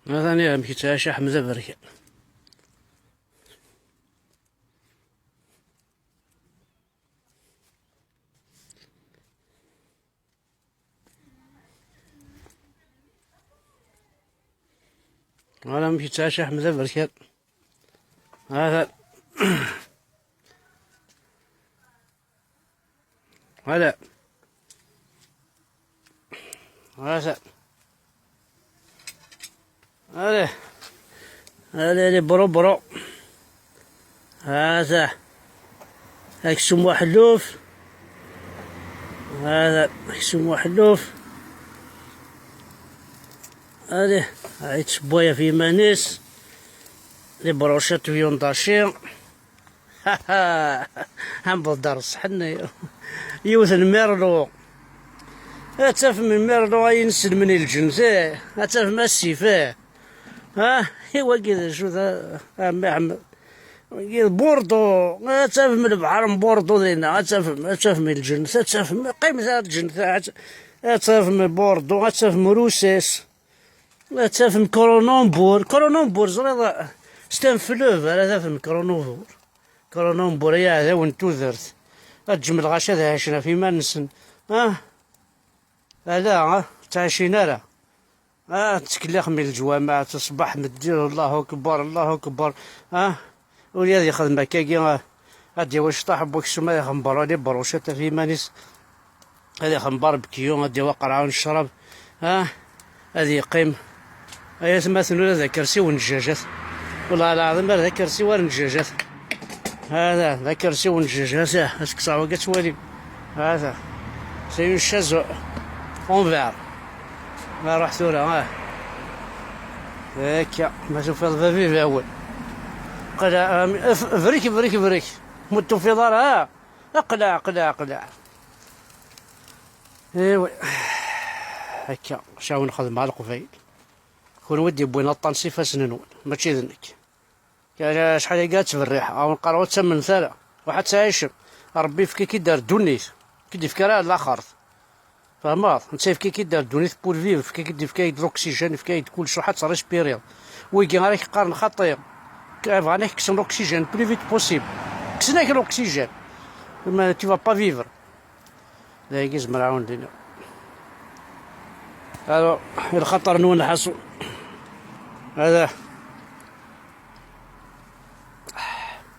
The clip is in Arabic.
مثلا مكيتعشى حمزة بركة. ولا مكيتعشى حمزة بركة هذا. هذا هذا هذا هذا برو برو. هذا اكسم وحلوف. هذا اكسم وحلوف. هذه عيت بويا في مانيس لي بروشات فيونداشي. هم درس حنا يوثن ميرلو. اتاف من ميرلو ينسل من الجنس. اتاف ما السيفاه. ايوا كذا شو ذا عم بوردو. اتاف من البحر بوردو دينا. اتاف من الجنس. اتاف من قيمة الجنس. اتاف من بوردو. اتاف من روسيس. اتاف من كرونومبور زريض ستان فلوف. هذا في كرونومبور يا هذا وين توذرت الجمل غاشا ذا عشنا في منسن. لا تعشينا لا. تكلخ من الجوامع تصبح مدير الله اكبر الله اكبر. ولي خدمة كاكي هادي واش طاح بوك السما هادي خنبر لي بروشات في مانيس. هادي خنبر بكيو هادي وقرعة ونشرب. هادي يقيم هيا تما ثنو ذا كرسي ونجاجات. والله العظيم ذا كرسي ونجاجات. هذا ذا كرسي ونجاجات. اسك صعوبة كتوالي. هذا سي اون شاز اونفير. ما روح ثورة هاكا ما شوف الفافي في اول. قلع فريك متو في دار. اقلع. ايوا هكا شاو نخدم مع القفايل. كون ودي بوين الطنسي فاسننون ماشي ذنك. كان شحال قالت في الريحة او نقراو تسمن ثلاث واحد تعيش ربي في كي دار دونيت كي في كرا الاخر فهمت انت في كي دار دونيت بور فيف في كي الاكسجين في كل شي حتى ريسبيري ويجي غير قارن خطير كيف كسن الاكسجين بلي فيت بوسيبل كسناك الاكسجين ما تي فا با فيفر. لا يجيز مراون دينا الو الخطر نون حصو. هذا